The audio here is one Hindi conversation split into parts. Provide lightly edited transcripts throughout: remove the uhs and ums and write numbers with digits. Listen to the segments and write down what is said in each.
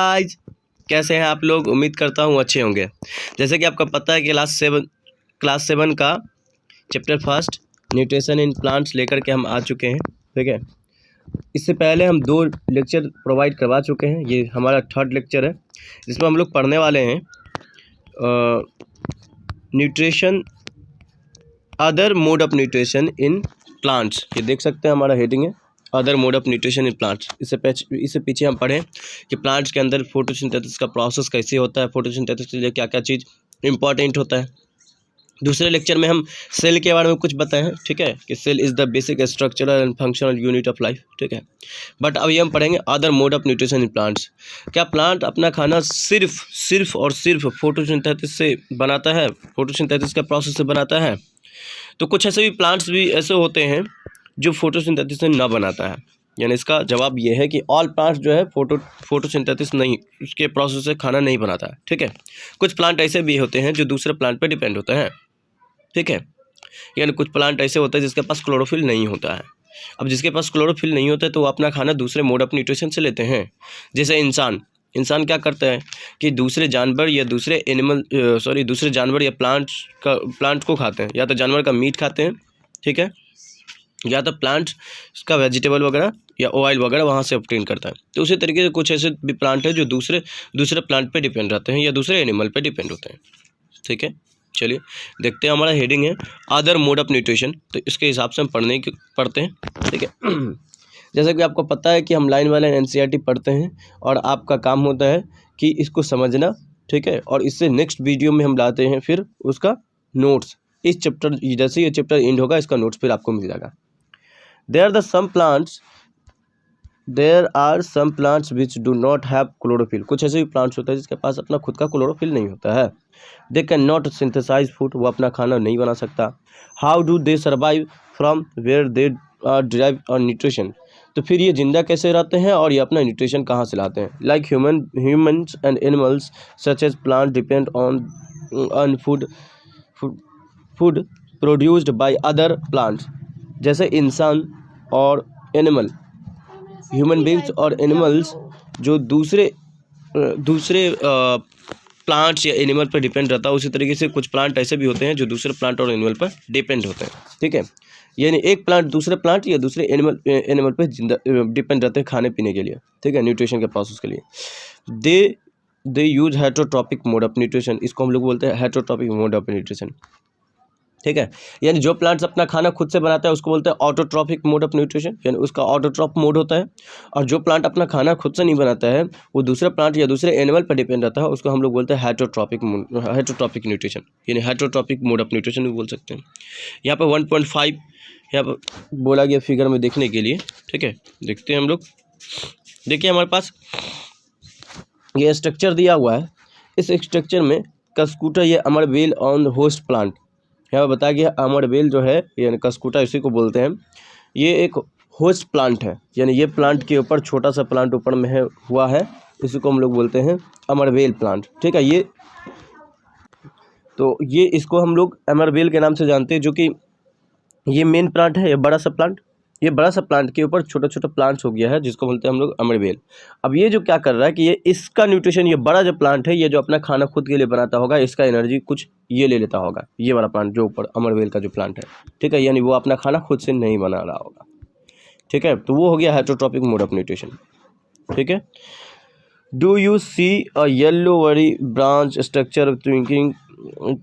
गाइस, कैसे हैं आप लोग। उम्मीद करता हूँ अच्छे होंगे। जैसे कि आपको पता है कि क्लास सेवन का chapter first nutrition in plants लेकर के हम आ चुके हैं। ठीक है, इससे पहले हम 2 लेक्चर प्रोवाइड करवा चुके हैं। ये हमारा 3rd लेक्चर है, जिसमें हम लोग पढ़ने वाले हैं nutrition, other mode of nutrition in plants. ये देख सकते हैं, हमारा हेडिंग है other mode of nutrition in plants. इससे पीछे हम पढ़ें कि प्लांट्स के अंदर फोटोसिंथेसिस का प्रोसेस कैसे होता है, फोटोसिंथेसिस के लिए क्या क्या चीज़ इंपॉर्टेंट होता है। दूसरे लेक्चर में हम सेल के बारे में कुछ बताए हैं। ठीक है, कि cell is the basic structural and functional unit of life. ठीक है, बट अभी हम पढ़ेंगे other mode of nutrition in plants. क्या प्लांट अपना खाना सिर्फ और सिर्फ फोटोसिंथेसिस से बनाता है, फोटोसिंथेसिस का प्रोसेस से बनाता है? तो कुछ ऐसे भी प्लांट्स भी ऐसे होते हैं जो फोटोसिंथेसिस से ना बनाता है। यानी इसका जवाब ये है कि ऑल प्लांट्स जो है फोटोसिंथेसिस नहीं, उसके प्रोसेस से खाना नहीं बनाता है। ठीक है, कुछ प्लांट ऐसे भी होते हैं जो दूसरे प्लांट पर डिपेंड होते हैं। ठीक है, यानी कुछ प्लांट ऐसे होते हैं जिसके पास क्लोरोफिल नहीं होता है। अब जिसके पास क्लोरोफिल नहीं होता है तो वो अपना खाना दूसरे मोड ऑफ न्यूट्रिशन से लेते हैं। जैसे इंसान क्या करता है कि दूसरे जानवर या दूसरे जानवर या प्लांट को खाते हैं। या तो जानवर का मीट खाते हैं, ठीक है, या तो प्लांट का वेजिटेबल वगैरह या ऑयल वगैरह वहाँ से ऑब्टेन करता है। तो उसी तरीके से कुछ ऐसे भी प्लांट है जो दूसरे प्लांट पे डिपेंड रहते हैं या दूसरे एनिमल पे डिपेंड होते हैं। ठीक है, चलिए देखते हैं। हमारा हेडिंग है अदर मोड ऑफ न्यूट्रिशन, तो इसके हिसाब से हम पढ़ते हैं। ठीक है, जैसा कि आपको पता है कि हम लाइन वाला एनसीईआरटी पढ़ते हैं और आपका काम होता है कि इसको समझना। ठीक है, और इससे नेक्स्ट वीडियो में हम लाते हैं फिर उसका नोट्स। इस चैप्टर जैसे ये चैप्टर एंड होगा इसका नोट्स फिर आपको मिल जाएगा। There are some plants which do not have chlorophyll. कुछ ऐसे भी प्लांट्स होते हैं जिसके पास अपना खुद का क्लोरोफिल नहीं होता है। They can not synthesize food, वो अपना खाना नहीं बना सकता। How do they survive from where they are derive on nutrition. तो फिर ये जिंदा कैसे रहते हैं और ये अपना न्यूट्रिशन कहाँ से लाते हैं। Like humans and animals such as plant depend on food produced by other plants. जैसे इंसान और एनिमल, ह्यूमन बींग्स और एनिमल्स जो दूसरे प्लांट्स या एनिमल पर डिपेंड रहता है, उसी तरीके से कुछ प्लांट ऐसे भी होते हैं जो दूसरे प्लांट और एनिमल पर डिपेंड होते हैं। ठीक है, यानी एक प्लांट दूसरे प्लांट या दूसरे एनिमल पर डिपेंड रहते हैं खाने पीने के लिए। ठीक है, न्यूट्रिशन के प्रोसेस के लिए। They use heterotrophic mode of nutrition. इसको हम लोग बोलते हैं हेटरोट्रॉपिक मोड ऑफ न्यूट्रिशन। ठीक है, यानी जो प्लांट्स अपना खाना खुद से बनाता है उसको बोलते हैं ऑटोट्रॉपिक मोड ऑफ न्यूट्रिशन, यानी उसका ऑटोट्रॉप मोड होता है। और जो प्लांट अपना खाना खुद से नहीं बनाता है, वो दूसरे प्लांट या दूसरे एनिमल पर डिपेंड रहता है, उसको हम लोग बोलते हैं हेटरोट्रॉपिक न्यूट्रिशन, यानी हेटरोट्रॉपिक मोड ऑफ न्यूट्रिशन भी बोल सकते हैं। यहाँ पर 1.5 यहाँ पर बोला गया फिगर में देखने के लिए। ठीक है, देखते हैं हम लोग। देखिए हमारे पास ये स्ट्रक्चर दिया हुआ है। इस स्ट्रक्चर में कस्कूटा ये अमरबेल ऑन होस्ट प्लांट, यहाँ पर बताया गया अमरबेल जो है यानी कस्कूटा इसी को बोलते हैं, ये एक होस्ट प्लांट है। यानी ये प्लांट के ऊपर छोटा सा प्लांट ऊपर में हुआ है, इसी को हम लोग बोलते हैं अमरबेल प्लांट। ठीक है, ये इसको हम लोग अमरबेल के नाम से जानते हैं, जो कि ये मेन प्लांट है। ये बड़ा सा प्लांट के ऊपर छोटा छोटा प्लांट्स हो गया है, जिसको बोलते हैं हम लोग अमरबेल। अब ये जो क्या कर रहा है कि ये इसका न्यूट्रिशन, ये बड़ा जो प्लांट है, ये जो अपना खाना खुद के लिए बनाता होगा, इसका एनर्जी कुछ ये ले लेता होगा, ये वाला प्लांट जो ऊपर अमरबेल का जो प्लांट है। ठीक है, यानी वो अपना खाना खुद से नहीं बना रहा होगा। ठीक है, तो वो हो गया हेटरोट्रॉपिक मोड ऑफ न्यूट्रिशन। ठीक है, do you see a yellow very branch structure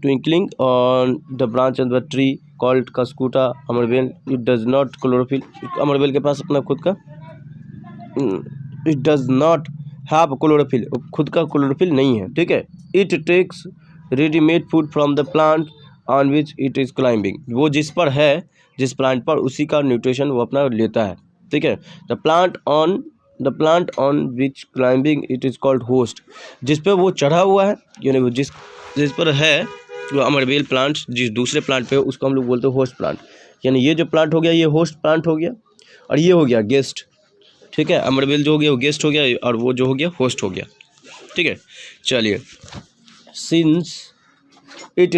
twinkling on the branch of the tree called Cuscuta अमरबेल। इट डज नॉट क्लोरोफिल, अमरबेल के पास अपना खुद का it does not have chlorophyll, खुद का क्लोरोफिल नहीं है। ठीक है, it takes readymade food from the plant on which it is climbing. वो जिस प्लांट पर उसी का न्यूट्रिशन वो अपना लेता है। ठीक है, the plant on which climbing it is called host. जिस पे वो चढ़ा हुआ है, यानी वो जिस पर है वो अमरबेल प्लांट, जिस दूसरे प्लांट पे उसको हम लोग बोलते हैं होस्ट प्लांट। यानी ये जो प्लांट हो गया ये होस्ट प्लांट हो गया, और ये हो गया गेस्ट। ठीक है, अमरबेल जो हो गया वो गेस्ट हो गया और वो जो हो गया होस्ट हो गया। ठीक है, चलिए। Since it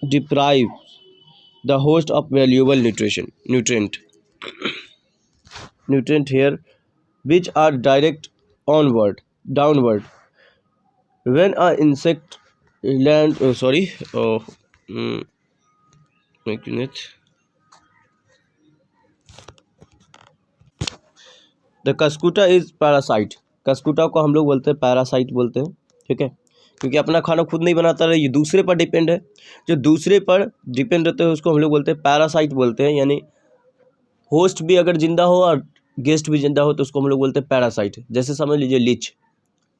deprive the host of valuable nutrient here which are direct onward, downward. When a insect land, एक minute. The Cuscuta is parasite. Cuscuta को हम लोग बोलते हैं पैरासाइट बोलते हैं, ठीक है, क्योंकि अपना खाना खुद नहीं बनाता रहे, ये दूसरे पर डिपेंड है। जो दूसरे पर डिपेंड रहते हैं उसको हम लोग बोलते हैं पैरासाइट बोलते हैं, यानी होस्ट भी अगर जिंदा हो और गेस्ट भी जिंदा हो तो उसको हम लोग बोलते हैं पैरासाइट। जैसे समझ लीजिए लीच,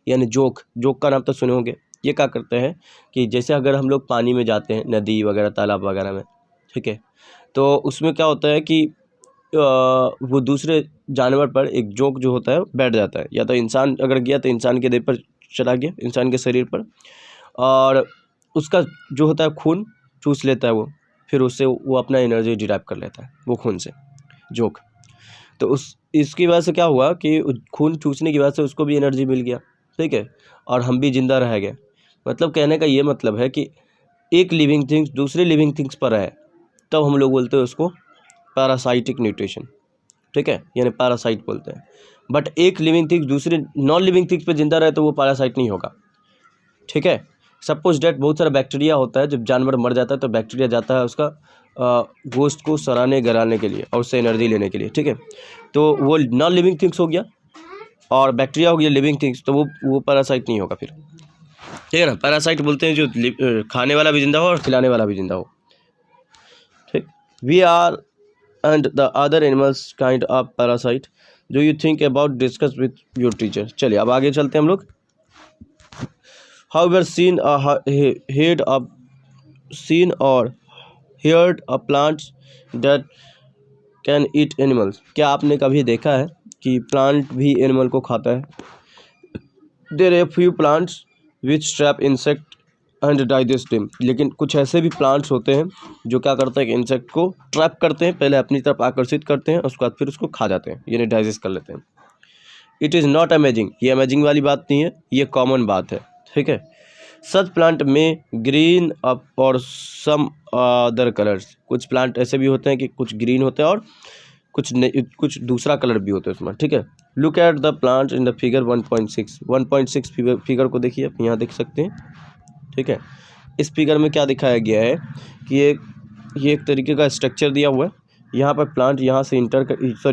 यानी जोक, जोक का नाम तो सुने होंगे। ये क्या करते हैं कि जैसे अगर हम लोग पानी में जाते हैं, नदी वगैरह तालाब वगैरह में, ठीक है, तो उसमें क्या होता है कि वो दूसरे जानवर पर एक जोक जो होता है बैठ जाता है, या तो इंसान अगर गया तो इंसान के देह पर चला गया, इंसान के शरीर पर, और उसका जो होता है खून चूस लेता है वो, फिर उससे वो अपना एनर्जी डिराइव कर लेता है वो खून से, जोक। तो इसकी वजह से क्या हुआ कि खून चूसने की वजह से उसको भी एनर्जी मिल गया, ठीक है, और हम भी जिंदा रह गए। मतलब कहने का ये मतलब है कि एक लिविंग थिंग्स दूसरे लिविंग थिंग्स पर है, तब हम लोग बोलते हैं उसको पैरासाइटिक न्यूट्रिशन, ठीक है, यानी पैरासाइट बोलते हैं। बट एक लिविंग थिंग्स दूसरे नॉन लिविंग थिंग्स पे जिंदा रहे तो वो पैरासाइट नहीं होगा, ठीक है। सपोज डेट बहुत सारा बैक्टीरिया होता है, जब जानवर मर जाता है तो बैक्टीरिया जाता है उसका गोश्त को सराहने गराने के लिए और उससे एनर्जी लेने के लिए, ठीक है, तो वो नॉन लिविंग थिंग्स हो गया और बैक्टीरिया हो गया लिविंग थिंग्स, तो वो पैरासाइट नहीं होगा फिर, ठीक है ना। पैरासाइट बोलते हैं जो खाने वाला भी जिंदा हो और खिलाने वाला भी जिंदा हो, ठीक। We are and the other animals kind of parasite. Do you think about discuss with your teacher? चलिए अब आगे चलते हैं हम लोग। However, seen or heard a plants that can eat animals. क्या आपने कभी देखा है कि प्लांट भी एनिमल को खाता है? There are few plants which trap insect and digest him. लेकिन कुछ ऐसे भी प्लांट्स होते हैं जो क्या करते हैं कि इंसेक्ट को ट्रैप करते हैं, पहले अपनी तरफ आकर्षित करते हैं, उसके बाद फिर उसको खा जाते हैं, यानी डाइजेस्ट कर लेते हैं। इट इज़ नॉट अमेजिंग, ये अमेजिंग वाली बात नहीं है, ये कॉमन बात है, ठीक है। सच प्लांट में ग्रीन अप और सम अदर कलर्स। कुछ प्लांट ऐसे भी होते हैं कि कुछ ग्रीन होते हैं और कुछ दूसरा कलर भी होता है उसमें, ठीक है। Look at the plant in the figure 1.6 figure को देखिए, आप यहाँ देख सकते हैं, ठीक है। इस फिगर में क्या दिखाया गया है कि ये एक तरीके का स्ट्रक्चर दिया हुआ है। यहाँ पर प्लांट यहाँ से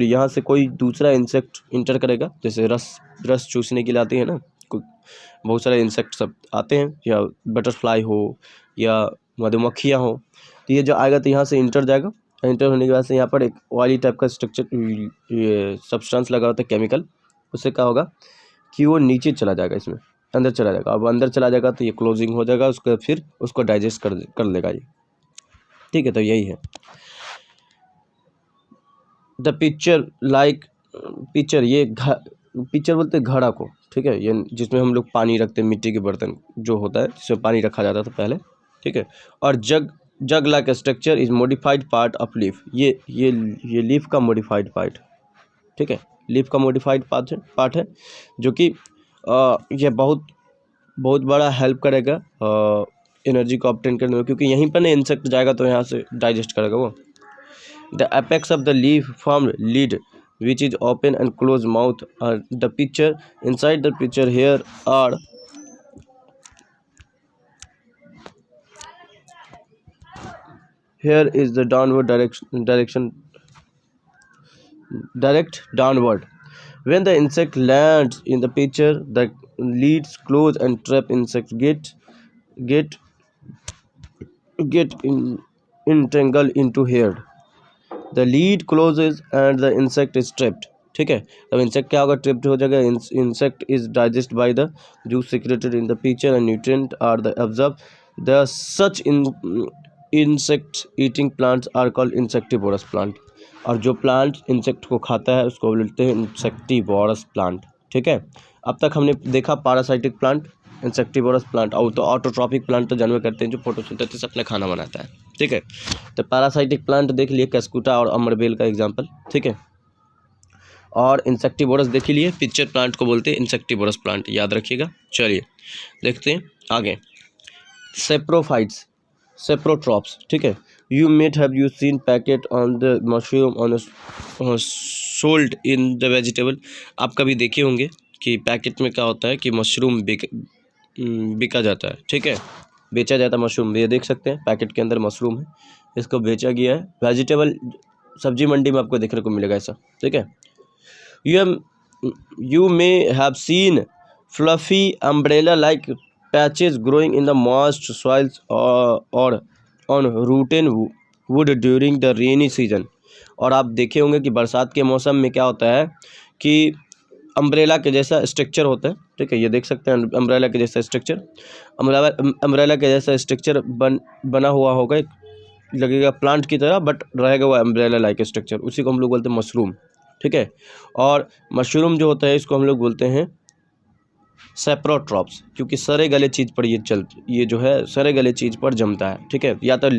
यहाँ से कोई दूसरा इंसेक्ट इंटर करेगा, जैसे रस चूसने के लिए आते हैं ना, बहुत सारे इंसेक्ट सब आते हैं, या बटरफ्लाई हो या मधुमक्खियाँ हो, तो ये जो आएगा तो यहाँ से इंटर जाएगा। इंटर होने के बाद से यहाँ पर एक ऑयली टाइप का स्ट्रक्चर, ये सब्सटेंस लगा होता है केमिकल, उससे क्या होगा कि वो नीचे चला जाएगा, इसमें अंदर चला जाएगा। अब अंदर चला जाएगा तो ये क्लोजिंग हो जाएगा, उसके फिर उसको डाइजेस्ट कर लेगा ये, ठीक है। तो यही है द पिक्चर लाइक पिक्चर, ये पिक्चर बोलते हैं घड़ा को, ठीक है, ये जिसमें हम लोग पानी रखते हैं, मिट्टी के बर्तन जो होता है जिसमें पानी रखा जाता था पहले, ठीक है। और jug like structure is modified part of leaf, ये लीफ का मॉडिफाइड पार्ट, ठीक है, लीफ का मॉडिफाइड पार्ट है जो कि यह बहुत बड़ा हेल्प करेगा एनर्जी को ऑब्टेन करने में, क्योंकि यहीं पर ना इंसेक्ट जाएगा तो यहाँ से डाइजेस्ट करेगा वो। The apex of the leaf form lid which is open and close mouth और the picture inside the picture here are here is the direct downward. When the insect lands in the pitcher, the leads close and trap insect get entangled into here. The lead closes and the insect is trapped, ठीक है। तब इंसेक्ट क्या होगा, ट्रिप्ड हो जाएगा। Insect is digest by the juice secreted in the pitcher and nutrient are the absorb the such insects eating plants are called insectivorous plant. और जो प्लांट इंसेक्ट को खाता है उसको बोलते हैं इंसेक्टिवोरस प्लांट, ठीक है। अब तक हमने देखा पैरासाइटिक प्लांट, इंसेक्टिवोरस प्लांट, और तो ऑटोट्रॉपिक प्लांट तो जानवर करते हैं जो फोटोसिंथेसिस से अपना खाना बनाता है, ठीक है। तो पैरासाइटिक प्लांट देख लिए, कस्कुटा और अमरबेल का एग्जांपल, ठीक है। और इंसेक्टिवोरस देख लिए, पिक्चर प्लांट को बोलते हैं इंसेक्टिवोरस प्लांट, याद रखिएगा। चलिए देखते हैं आगे। सेप्रोफाइट्स, सेप्रोट्रॉप्स, ठीक है। You might have you seen packet on the mushroom on sold in the vegetable. आप कभी देखे होंगे कि पैकेट में क्या होता है कि मशरूम बिका जाता है, ठीक है, बेचा जाता है मशरूम। ये देख सकते हैं पैकेट के अंदर मशरूम है, इसको बेचा गया है। वेजिटेबल सब्जी मंडी में आपको देखने को मिलेगा ऐसा, ठीक है। You may have seen fluffy umbrella-like patches growing in the moist soils or on rotten wood during the rainy season। और आप देखे होंगे कि बरसात के मौसम में क्या होता है कि अम्ब्रेला के जैसा स्ट्रक्चर होता है, ठीक है, ये देख सकते हैं अम्ब्रेला के जैसा स्ट्रक्चर, अम्ब्रेला के जैसा स्ट्रक्चर बना हुआ होगा, लगेगा प्लांट की तरह बट रहेगा वो अम्ब्रेला लाइक स्ट्रक्चर, उसी को हम लोग बोलते हैं मशरूम, ठीक है। और मशरूम जो होता है इसको हम लोग बोलते हैं सेप्रोट्रॉप्स, क्योंकि सरे गले चीज़ पर ये जो है सरे गले चीज़ पर जमता है, ठीक है। या तो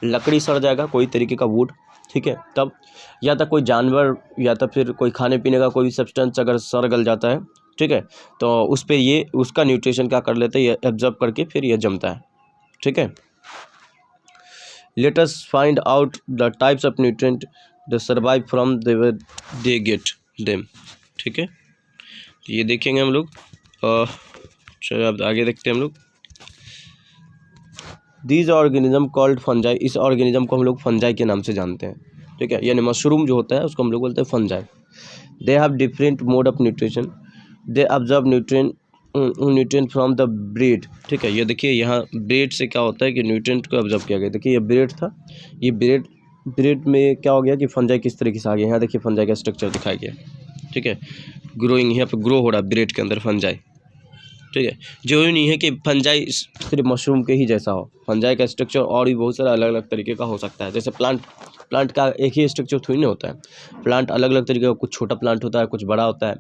लकड़ी सड़ जाएगा कोई तरीके का वुड, ठीक है, तब या तो कोई जानवर या तो फिर कोई खाने पीने का कोई सब्सटेंस अगर सड़ गल जाता है, ठीक है, तो उस पर ये उसका न्यूट्रिशन क्या कर लेते हैं, ये एब्जॉर्ब करके फिर ये जमता है, ठीक है। Let us find out the types of nutrient they survive from they get them, ठीक है। तो ये देखेंगे हम लोग, चलो अब आगे देखते हैं हम लोग। These organism called fungi, इस ऑर्गेनिज्म को हम लोग फंजाई के नाम से जानते हैं, ठीक है, यानी मशरूम जो होता है उसको हम लोग बोलते हैं fungi. They have different mode of nutrition, they absorb nutrient from the bread, ठीक है। ये देखिए यहाँ ब्रेड से क्या होता है कि न्यूट्रिएंट को ऑब्जर्व किया गया। देखिए ये ब्रेड था, ये ब्रेड में क्या हो गया कि फंजाई किस तरीके से आ गया, यहाँ देखिए फंजाई का स्ट्रक्चर दिखाया गया, ठीक है, ग्रोइंग, यहाँ पे ग्रो हो रहा है ब्रेड के अंदर फंजाई, ठीक है। जरूरी नहीं है कि फंजाई सिर्फ मशरूम के ही जैसा हो, फंजाई का स्ट्रक्चर और भी बहुत सारा अलग अलग तरीके का हो सकता है। जैसे प्लांट का एक ही स्ट्रक्चर थोड़ी ना होता है, प्लांट अलग अलग तरीके का, कुछ छोटा प्लांट होता है, कुछ बड़ा होता है,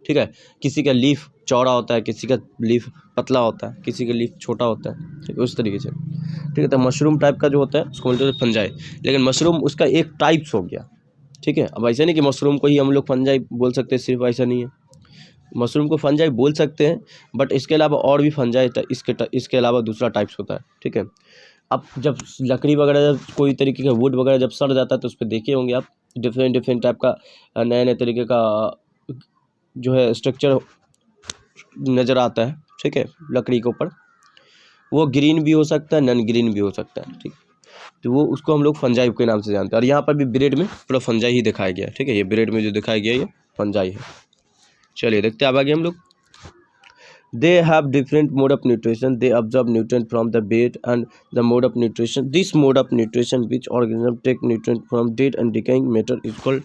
ठीक है, किसी का लीफ चौड़ा होता है, किसी का लीफ पतला होता है, किसी का लीफ छोटा होता है, ठीक है, उस तरीके से, ठीक है। तो मशरूम टाइप का जो होता है उसको बोलते हैं फंजाई, लेकिन मशरूम उसका एक टाइप्स हो गया, ठीक है। अब ऐसा नहीं कि मशरूम को ही हम लोग फंजाई बोल सकते हैं, सिर्फ ऐसा नहीं है, मशरूम को फंजाई बोल सकते हैं बट इसके अलावा और भी फंजाई इसके अलावा दूसरा टाइप्स होता है, ठीक है। अब जब लकड़ी वगैरह जब कोई तरीके का वुड वगैरह जब सड़ जाता है तो उस पर देखे होंगे आप डिफरेंट टाइप का नए नए तरीके का जो है स्ट्रक्चर नज़र आता है, ठीक है, लकड़ी के ऊपर। वो ग्रीन भी हो सकता है, नॉन ग्रीन भी हो सकता है, ठीक, तो वो उसको हम लोग फंजाई के नाम से जानते हैं। और यहाँ पर भी ब्रेड में पूरा फंजाई ही दिखाया गया है, ठीक है, ये ब्रेड में जो दिखाया गया ये फंजाई है। चलिए देखते हैं अब आगे हम लोग। They have different mode of nutrition. They absorb nutrient from the bed and the mode of nutrition. This mode of nutrition, which organism take nutrient from dead and decaying matter, is called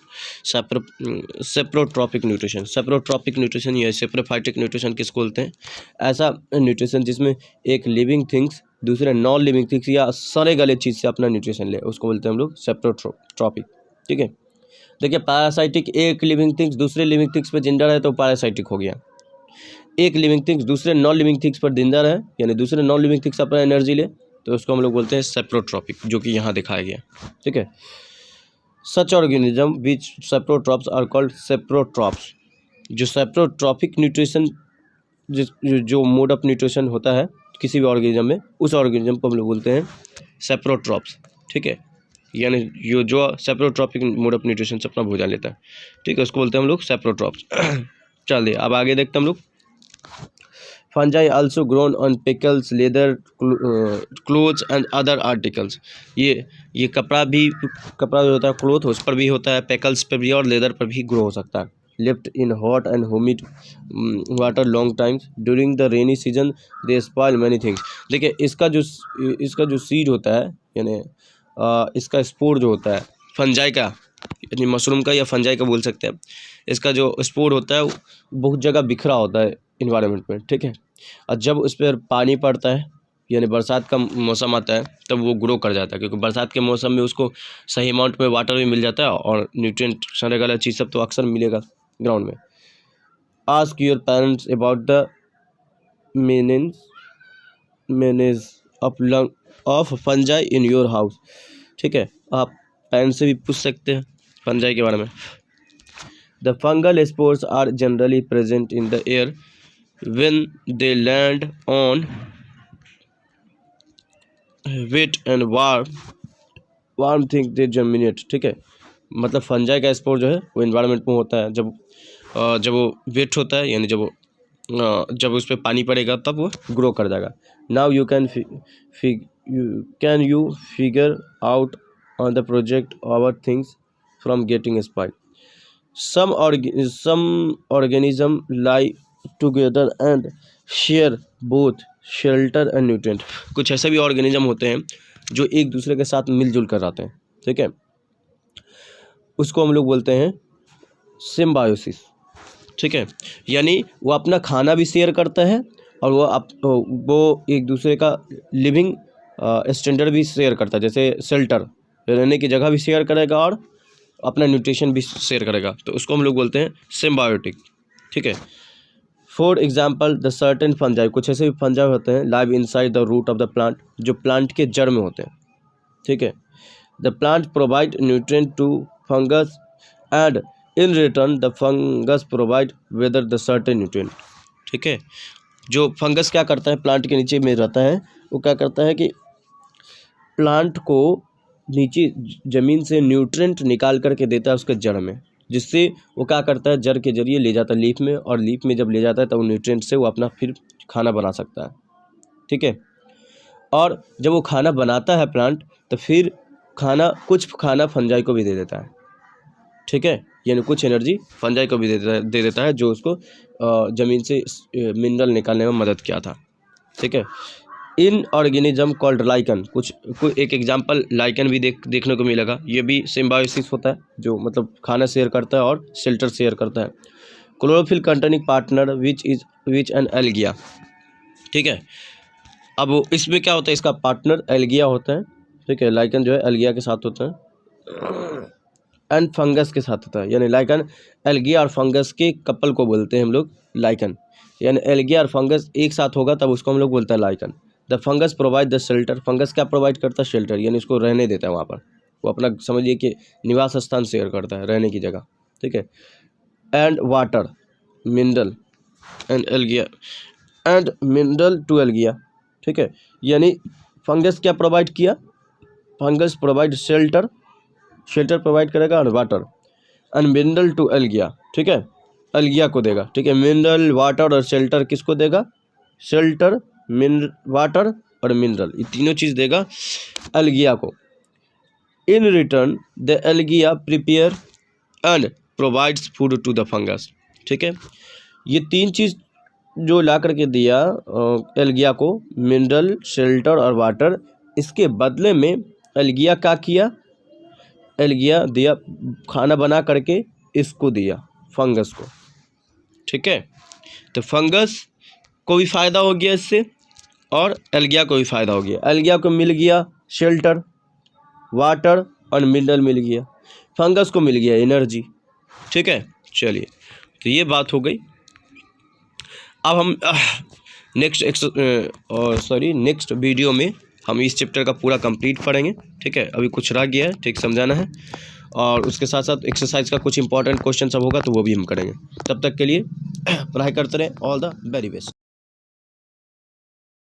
saprotrophic nutrition. Saprotrophic nutrition या saprophytic nutrition किसको बोलते हैं? ऐसा न्यूट्रिशन जिसमें एक लिविंग थिंग्स दूसरे नॉन लिविंग थिंग्स या सड़े गले चीज़ से अपना न्यूट्रिशन ले, उसको बोलते हैं हम लोग सेप्रोट्रॉपिक, ठीक है। देखिए पैरासाइटिक, एक लिविंग थिंग्स दूसरे लिविंग थिंग्स पर जिंदा है तो पैरासाइटिक हो गया। एक लिविंग थिंग्स दूसरे नॉन लिविंग थिंग्स पर जिंदा है, यानी दूसरे नॉन लिविंग थिंग्स अपना एनर्जी ले, तो उसको हम लोग बोलते हैं सेप्रोट्रॉपिक, जो कि यहाँ दिखाया गया, ठीक है। Such organism which saprotrophs are called saprotrophs. जो सेप्रोट्रॉपिक न्यूट्रिशन जो मोड ऑफ न्यूट्रिशन होता है किसी भी ऑर्गेनिज्म में, उस ऑर्गेनिज्म को हम लोग बोलते हैं सेप्रोट्रॉप्स, ठीक है, यानी जो सेप्रोट्रॉपिक मोड ऑफ न्यूट्रिशन से अपना भोजन लेता है, ठीक है, उसको बोलते हैं हम लोग सेप्रोट्रॉप्स। चलिए अब आगे देखते हैं हम लोग। Fungi also grown on pickles, leather, clothes and other articles। ये कपड़ा जो होता है क्लोथ उस पर भी होता है, पिकल्स पर भी और लेदर पर भी ग्रो हो सकता है। Left in hot and humid water long times during the rainy season they spoil many things। देखिए इसका जो सीड होता है, यानी इसका स्पोर जो होता है फंजाई का, यानी मशरूम का या फंजाई का बोल सकते हैं, इसका जो स्पोर होता है वो बहुत जगह बिखरा होता है इन्वायरमेंट में, ठीक है। और जब उस पर पानी पड़ता है यानी बरसात का मौसम आता है तब वो ग्रो कर जाता है, क्योंकि बरसात के मौसम में उसको सही अमाउंट में वाटर भी मिल जाता है और न्यूट्रिएंट सारे गलत चीज़ सब तो अक्सर मिलेगा ग्राउंड में। Ask your parents about the meanings of fungi in your house, ठीक है, आप पेरेंट्स से भी पूछ सकते हैं फंजाई के बारे में। The fungal spores are generally present in the air when they land on wet and warm things they germinate, ठीक है। मतलब फंजाई का स्पोर जो है वो एनवायरनमेंट में होता है जब वो वेट होता है, यानी जब उस पर पानी पड़ेगा तब वो ग्रो कर जाएगा। Now you can figure out on the protect our things from getting spoiled. Some organism lie together and share both shelter and nutrient. कुछ ऐसे भी ऑर्गेनिज्म होते हैं जो एक दूसरे के साथ मिलजुल कर रहते हैं, ठीक है, उसको हम लोग बोलते हैं सिम्बायोसिस, ठीक है। यानी वो अपना खाना भी शेयर करता है और वो एक दूसरे का लिविंग स्टैंडर्ड भी शेयर करता है, जैसे शेल्टर, रहने की जगह भी शेयर करेगा और अपना न्यूट्रिशन भी शेयर करेगा, तो उसको हम लोग बोलते हैं सिम्बायोटिक, ठीक है। For example the certain fungi, कुछ ऐसे भी फंजाई होते हैं live inside the root of the plant, जो प्लांट के जड़ में होते हैं, ठीक है। The plant provide nutrient to fungus and in return the fungus provide whether the certain nutrient, ठीक है। जो फंगस क्या करता है, प्लांट के नीचे में रहता है, वो क्या करता है कि प्लांट को नीचे ज़मीन से न्यूट्रिएंट निकाल करके देता है उसके जड़ में, जिससे वो क्या करता है जड़ के जरिए ले जाता है लीफ में, और लीफ में जब ले जाता है तब वो न्यूट्रिएंट से वो अपना फिर खाना बना सकता है, ठीक है। और जब वो खाना बनाता है प्लांट, तो फिर कुछ खाना फंजाई को भी दे देता है, ठीक है, यानी कुछ एनर्जी फंजाई को भी दे देता है जो उसको ज़मीन से मिनरल निकालने में मदद किया था, ठीक है। इन ऑर्गेनिज्म कॉल्ड लाइकन, एक एग्जांपल लाइकन भी देखने को मिलेगा, ये भी सिम्बायोसिस होता है, जो मतलब खाना शेयर करता है और शेल्टर शेयर करता है। Chlorophyll containing partner which an algae, ठीक है। अब इसमें क्या होता है, इसका पार्टनर एल्गिया होता है, ठीक है। लाइकन जो है एल्गिया के साथ होता है एंड फंगस के साथ होता है, यानी लाइकन एल्गिया और फंगस के कपल को बोलते हैं हम लोग लाइकन, यानी एल्गिया और फंगस एक साथ होगा तब उसको हम लोग बोलते हैं lichen. The fungus provide the shelter, fungus क्या प्रोवाइड करता है, शेल्टर, यानी उसको रहने देता है वहाँ पर, वो अपना समझिए कि निवास स्थान शेयर करता है, रहने की जगह, ठीक है। And water mineral and algae and mineral to algae, ठीक है। यानी फंगस क्या प्रोवाइड किया, फंगस प्रोवाइड शेल्टर प्रोवाइड करेगा और water, and mineral to algae, ठीक है, एल्गिया को देगा, ठीक है। मिनरल वाटर और शेल्टर किसको देगा, शेल्टर वाटर और मिनरल, ये तीनों चीज़ देगा एल्गिया को। In return the algae prepare and provides food to the fungus, ठीक है। ये तीन चीज़ जो ला करके दिया एल्गिया को, मिनरल, शेल्टर और वाटर, इसके बदले में एल्गिया क्या किया, एल्गिया दिया खाना बना करके इसको दिया फंगस को, ठीक है। तो फंगस को भी फ़ायदा हो गया इससे और एल्गिया को भी फ़ायदा हो गया। एल्गिया को मिल गया शेल्टर, वाटर और मिनरल मिल गया, फंगस को मिल गया एनर्जी, ठीक है। चलिए, तो ये बात हो गई। अब हम नेक्स्ट वीडियो में हम इस चैप्टर का पूरा कंप्लीट पढ़ेंगे, ठीक है। अभी कुछ रह गया है, ठीक, समझाना है, और उसके साथ साथ एक्सरसाइज का कुछ इंपॉर्टेंट क्वेश्चन सब होगा तो वो भी हम करेंगे। तब तक के लिए पढ़ाई करते रहें। All the very best.